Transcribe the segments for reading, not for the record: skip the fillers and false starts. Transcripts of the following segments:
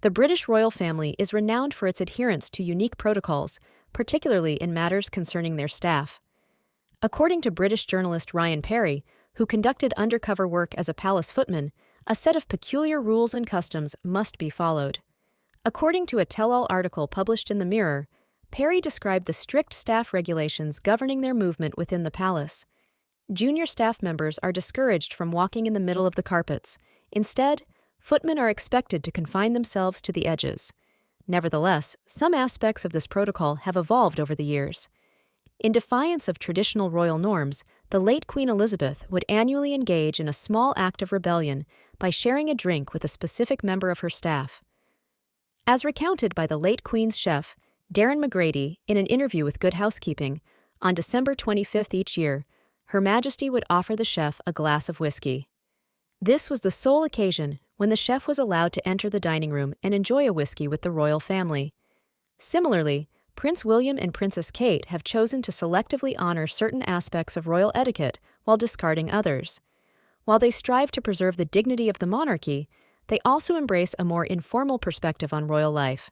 The British royal family is renowned for its adherence to unique protocols, particularly in matters concerning their staff. According to British journalist Ryan Parry, who conducted undercover work as a palace footman, a set of peculiar rules and customs must be followed. According to a tell-all article published in the Mirror, Parry described the strict staff regulations governing their movement within the palace. Junior staff members are discouraged from walking in the middle of the carpets. Instead, footmen are expected to confine themselves to the edges. Nevertheless, some aspects of this protocol have evolved over the years. In defiance of traditional royal norms, the late Queen Elizabeth would annually engage in a small act of rebellion by sharing a drink with a specific member of her staff. As recounted by the late Queen's chef, Darren McGrady, in an interview with Good Housekeeping, on December 25th each year, Her Majesty would offer the chef a glass of whiskey. This was the sole occasion when the chef was allowed to enter the dining room and enjoy a whiskey with the royal family. Similarly, Prince William and Princess Kate have chosen to selectively honor certain aspects of royal etiquette while discarding others. While they strive to preserve the dignity of the monarchy, they also embrace a more informal perspective on royal life.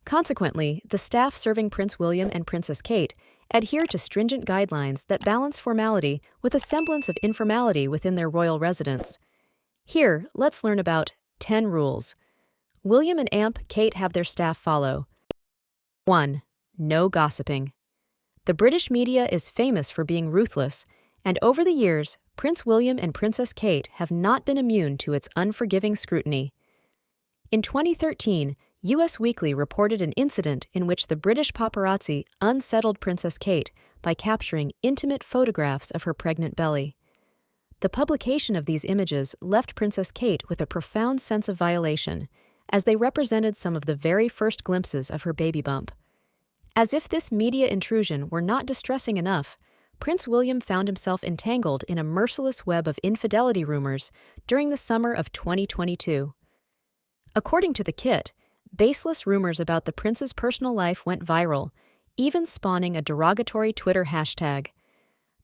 Consequently, the staff serving Prince William and Princess Kate adhere to stringent guidelines that balance formality with a semblance of informality within their royal residence. Here, let's learn about 10 rules. William and Aunt Kate have their staff follow. 1. No gossiping. The British media is famous for being ruthless, and over the years, Prince William and Princess Kate have not been immune to its unforgiving scrutiny. In 2013, US Weekly reported an incident in which the British paparazzi unsettled Princess Kate by capturing intimate photographs of her pregnant belly. The publication of these images left Princess Kate with a profound sense of violation, as they represented some of the very first glimpses of her baby bump. As if this media intrusion were not distressing enough, Prince William found himself entangled in a merciless web of infidelity rumors during the summer of 2022. According to the Kit, baseless rumors about the prince's personal life went viral, even spawning a derogatory Twitter hashtag.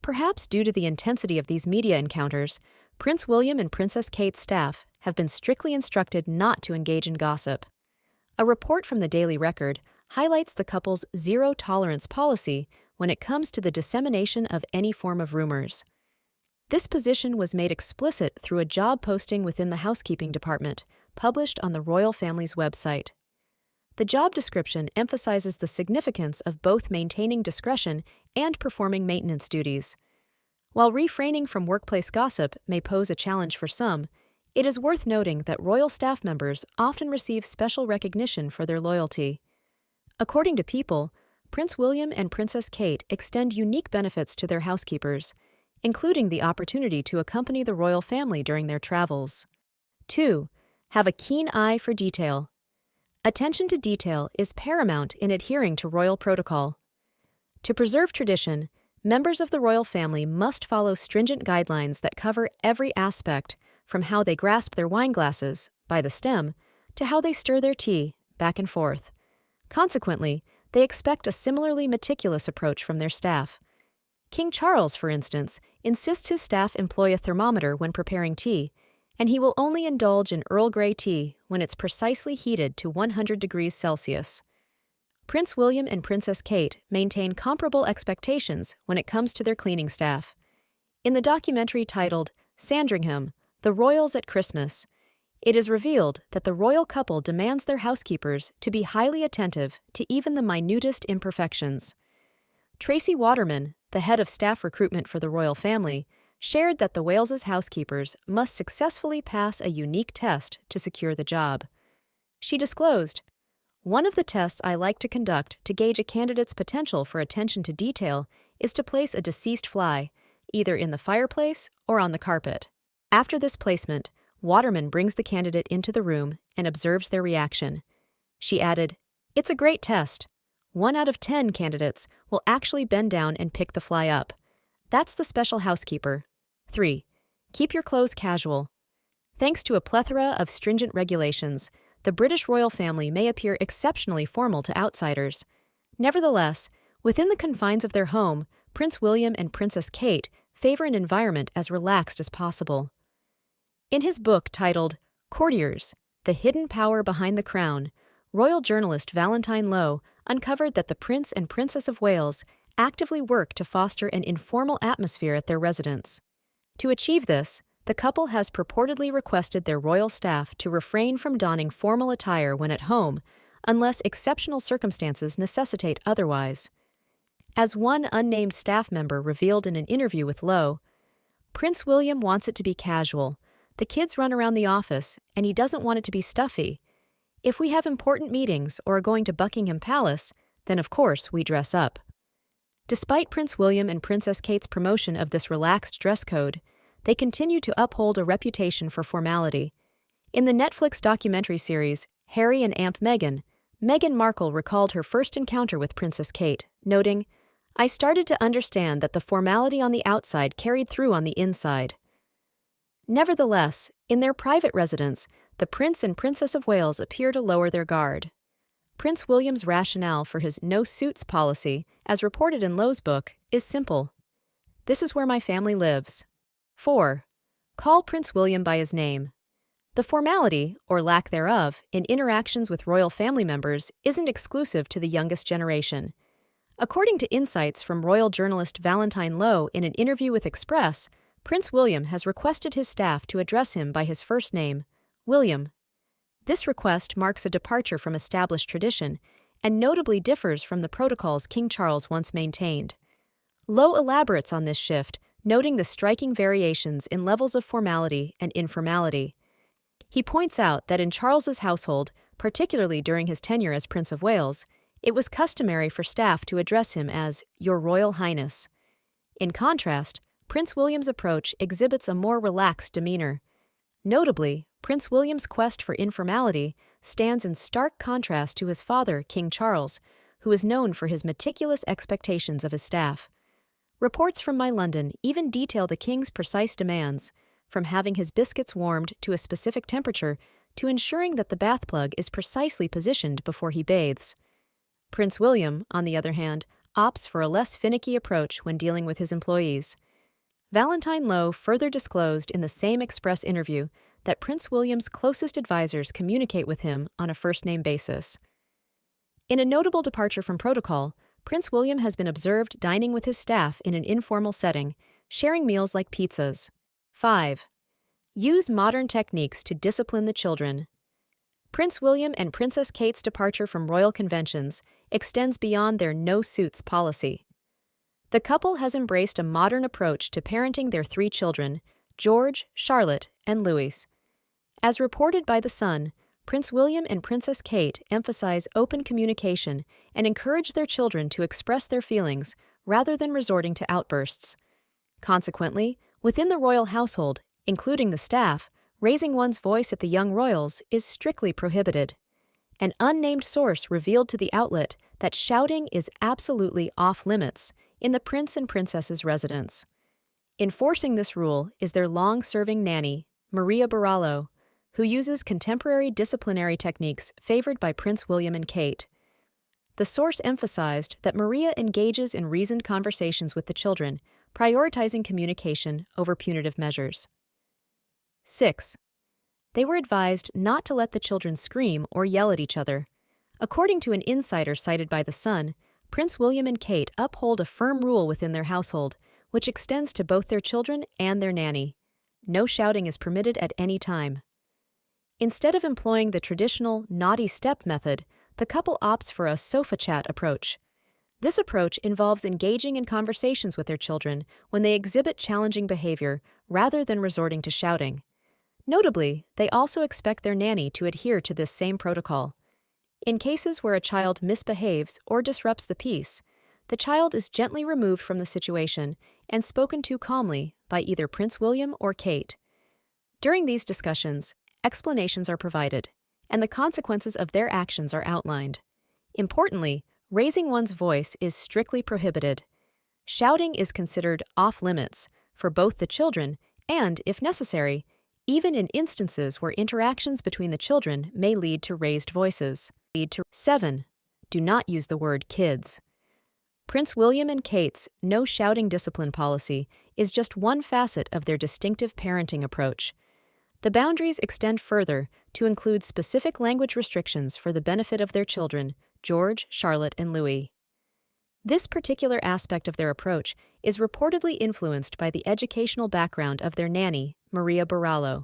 Perhaps due to the intensity of these media encounters, Prince William and Princess Kate's staff have been strictly instructed not to engage in gossip. A report from the Daily Record highlights the couple's zero-tolerance policy when it comes to the dissemination of any form of rumors. This position was made explicit through a job posting within the housekeeping department, published on the royal family's website. The job description emphasizes the significance of both maintaining discretion and performing maintenance duties. While refraining from workplace gossip may pose a challenge for some, it is worth noting that royal staff members often receive special recognition for their loyalty. According to People, Prince William and Princess Kate extend unique benefits to their housekeepers, including the opportunity to accompany the royal family during their travels. 2. Have a keen eye for detail. Attention to detail is paramount in adhering to royal protocol. To preserve tradition, members of the royal family must follow stringent guidelines that cover every aspect, from how they grasp their wine glasses, by the stem, to how they stir their tea, back and forth. Consequently, they expect a similarly meticulous approach from their staff. King Charles, for instance, insists his staff employ a thermometer when preparing tea, and he will only indulge in Earl Grey tea when it's precisely heated to 100 degrees Celsius. Prince William and Princess Kate maintain comparable expectations when it comes to their cleaning staff. In the documentary titled Sandringham, The Royals at Christmas, it is revealed that the royal couple demands their housekeepers to be highly attentive to even the minutest imperfections. Tracy Waterman, the head of staff recruitment for the royal family, shared that the Wales's housekeepers must successfully pass a unique test to secure the job. She disclosed, "One of the tests I like to conduct to gauge a candidate's potential for attention to detail is to place a deceased fly, either in the fireplace or on the carpet. After this placement, Waterman brings the candidate into the room and observes their reaction." She added, "It's a great test. 1 out of 10 candidates will actually bend down and pick the fly up. That's the special housekeeper." 3. Keep your clothes casual. Thanks to a plethora of stringent regulations, the British royal family may appear exceptionally formal to outsiders. Nevertheless, within the confines of their home, Prince William and Princess Kate favor an environment as relaxed as possible. In his book titled Courtiers, The Hidden Power Behind the Crown, royal journalist Valentine Lowe uncovered that the Prince and Princess of Wales actively work to foster an informal atmosphere at their residence. To achieve this, the couple has purportedly requested their royal staff to refrain from donning formal attire when at home, unless exceptional circumstances necessitate otherwise. As one unnamed staff member revealed in an interview with Lowe, Prince William wants it to be casual. The kids run around the office, and he doesn't want it to be stuffy. If we have important meetings or are going to Buckingham Palace, then of course we dress up. Despite Prince William and Princess Kate's promotion of this relaxed dress code, they continue to uphold a reputation for formality. In the Netflix documentary series Harry and Aunt Meghan, Meghan Markle recalled her first encounter with Princess Kate, noting, "I started to understand that the formality on the outside carried through on the inside." Nevertheless, in their private residence, the Prince and Princess of Wales appear to lower their guard. Prince William's rationale for his no suits policy, as reported in Lowe's book, is simple. "This is where my family lives." 4. Call Prince William by his name. The formality, or lack thereof, in interactions with royal family members isn't exclusive to the youngest generation. According to insights from royal journalist Valentine Lowe in an interview with Express, Prince William has requested his staff to address him by his first name, William. This request marks a departure from established tradition and notably differs from the protocols King Charles once maintained. Lowe elaborates on this shift, noting the striking variations in levels of formality and informality. He points out that in Charles's household, particularly during his tenure as Prince of Wales, it was customary for staff to address him as Your Royal Highness. In contrast, Prince William's approach exhibits a more relaxed demeanor. Notably, Prince William's quest for informality stands in stark contrast to his father, King Charles, who is known for his meticulous expectations of his staff. Reports from My London even detail the king's precise demands, from having his biscuits warmed to a specific temperature to ensuring that the bath plug is precisely positioned before he bathes. Prince William, on the other hand, opts for a less finicky approach when dealing with his employees. Valentine Lowe further disclosed in the same Express interview that Prince William's closest advisors communicate with him on a first-name basis. In a notable departure from protocol, Prince William has been observed dining with his staff in an informal setting, sharing meals like pizzas. 5. Use modern techniques to discipline the children. Prince William and Princess Kate's departure from royal conventions extends beyond their no-suits policy. The couple has embraced a modern approach to parenting their 3 children, George, Charlotte, and Louis. As reported by The Sun, Prince William and Princess Kate emphasize open communication and encourage their children to express their feelings rather than resorting to outbursts. Consequently, within the royal household, including the staff, raising one's voice at the young royals is strictly prohibited. An unnamed source revealed to the outlet that shouting is absolutely off-limits in the Prince and Princess's residence. Enforcing this rule is their long-serving nanny, Maria Barallo, who uses contemporary disciplinary techniques favored by Prince William and Kate. The source emphasized that Maria engages in reasoned conversations with the children, prioritizing communication over punitive measures. 6. They were advised not to let the children scream or yell at each other. According to an insider cited by The Sun, Prince William and Kate uphold a firm rule within their household, which extends to both their children and their nanny. No shouting is permitted at any time. Instead of employing the traditional naughty step method, the couple opts for a sofa chat approach. This approach involves engaging in conversations with their children when they exhibit challenging behavior rather than resorting to shouting. Notably, they also expect their nanny to adhere to this same protocol. In cases where a child misbehaves or disrupts the peace, the child is gently removed from the situation and spoken to calmly by either Prince William or Kate. During these discussions, explanations are provided, and the consequences of their actions are outlined. Importantly, raising one's voice is strictly prohibited. Shouting is considered off-limits for both the children and, if necessary, even in instances where interactions between the children may lead to raised voices. 7. Do not use the word kids. Prince William and Kate's no shouting discipline policy is just one facet of their distinctive parenting approach. The boundaries extend further to include specific language restrictions for the benefit of their children, George, Charlotte, and Louis. This particular aspect of their approach is reportedly influenced by the educational background of their nanny, Maria Barallo.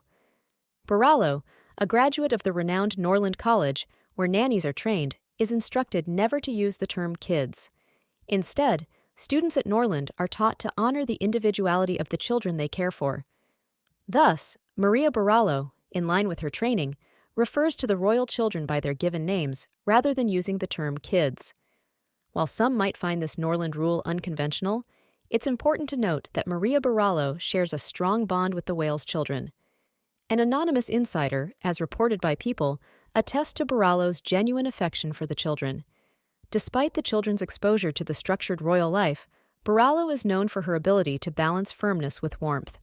Barallo, a graduate of the renowned Norland College, where nannies are trained, is instructed never to use the term kids. Instead, students at Norland are taught to honor the individuality of the children they care for. Thus, Maria Barallo, in line with her training, refers to the royal children by their given names rather than using the term kids. While some might find this Norland rule unconventional, it's important to note that Maria Barallo shares a strong bond with the Wales children. An anonymous insider, as reported by People, attests to Barallo's genuine affection for the children. Despite the children's exposure to the structured royal life, Barallo is known for her ability to balance firmness with warmth.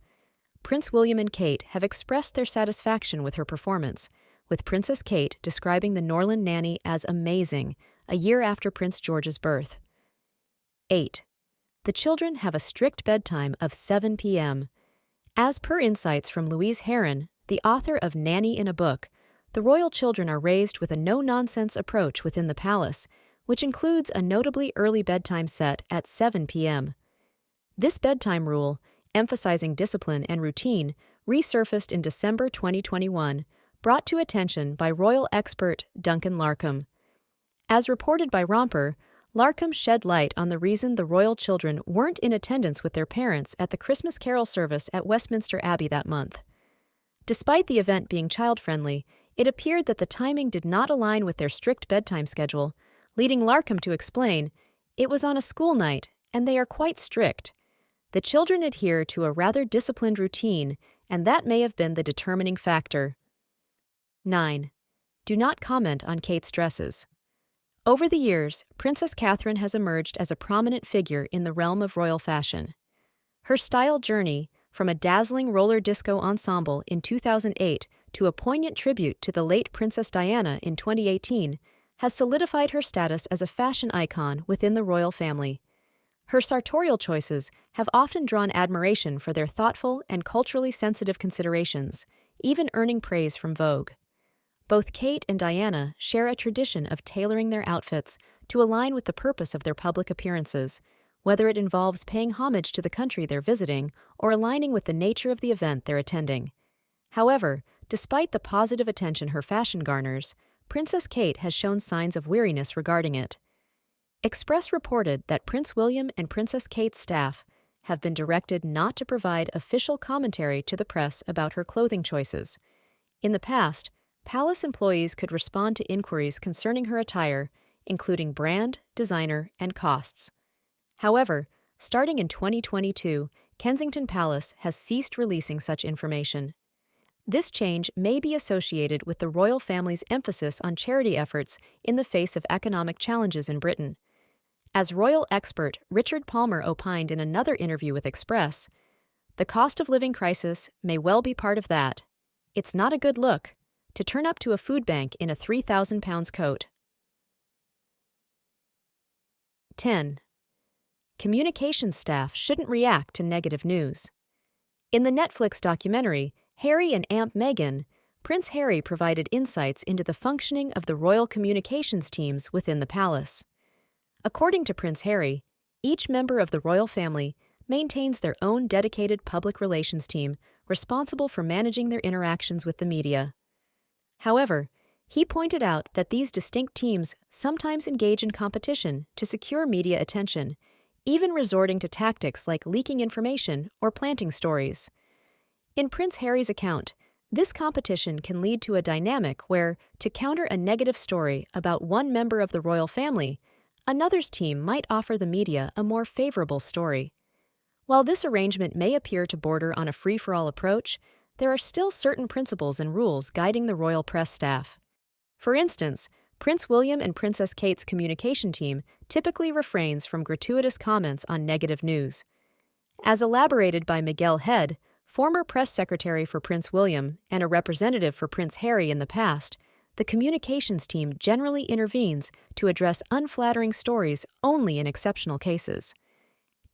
Prince William and Kate have expressed their satisfaction with her performance, with Princess Kate describing the Norland nanny as amazing a year after Prince George's birth. 8. The children have a strict bedtime of 7 p.m. As per insights from Louise Heron, the author of Nanny in a Book, the royal children are raised with a no-nonsense approach within the palace, which includes a notably early bedtime set at 7 p.m. This bedtime rule, emphasizing discipline and routine, resurfaced in December 2021, brought to attention by royal expert Duncan Larcombe. As reported by Romper, Larcombe shed light on the reason the royal children weren't in attendance with their parents at the Christmas carol service at Westminster Abbey that month. Despite the event being child-friendly, it appeared that the timing did not align with their strict bedtime schedule, leading Larcombe to explain, "It was on a school night, and they are quite strict. The children adhere to a rather disciplined routine, and that may have been the determining factor." 9. Do not comment on Kate's dresses. Over the years, Princess Catherine has emerged as a prominent figure in the realm of royal fashion. Her style journey, from a dazzling roller disco ensemble in 2008 to a poignant tribute to the late Princess Diana in 2018, has solidified her status as a fashion icon within the royal family. Her sartorial choices have often drawn admiration for their thoughtful and culturally sensitive considerations, even earning praise from Vogue. Both Kate and Diana share a tradition of tailoring their outfits to align with the purpose of their public appearances, whether it involves paying homage to the country they're visiting or aligning with the nature of the event they're attending. However, despite the positive attention her fashion garners, Princess Kate has shown signs of weariness regarding it. Express reported that Prince William and Princess Kate's staff have been directed not to provide official commentary to the press about her clothing choices. In the past, palace employees could respond to inquiries concerning her attire, including brand, designer, and costs. However, starting in 2022, Kensington Palace has ceased releasing such information. This change may be associated with the royal family's emphasis on charity efforts in the face of economic challenges in Britain. As royal expert Richard Palmer opined in another interview with Express, "The cost of living crisis may well be part of that. It's not a good look to turn up to a food bank in a £3,000 coat." 10. Communications staff shouldn't react to negative news. In the Netflix documentary, Harry and Aunt Meghan, Prince Harry provided insights into the functioning of the royal communications teams within the palace. According to Prince Harry, each member of the royal family maintains their own dedicated public relations team responsible for managing their interactions with the media. However, he pointed out that these distinct teams sometimes engage in competition to secure media attention, even resorting to tactics like leaking information or planting stories. In Prince Harry's account, this competition can lead to a dynamic where, to counter a negative story about one member of the royal family, another's team might offer the media a more favorable story. While this arrangement may appear to border on a free-for-all approach, there are still certain principles and rules guiding the royal press staff. For instance, Prince William and Princess Kate's communication team typically refrains from gratuitous comments on negative news. As elaborated by Miguel Head, former press secretary for Prince William and a representative for Prince Harry in the past, the communications team generally intervenes to address unflattering stories only in exceptional cases.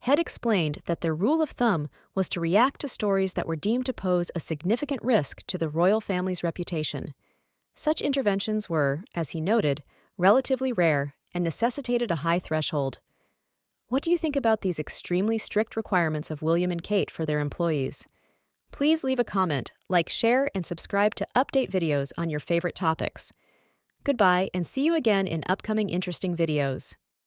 Head explained that their rule of thumb was to react to stories that were deemed to pose a significant risk to the royal family's reputation. Such interventions were, as he noted, relatively rare and necessitated a high threshold. What do you think about these extremely strict requirements of William and Kate for their employees? Please leave a comment, like, share, and subscribe to update videos on your favorite topics. Goodbye, and see you again in upcoming interesting videos.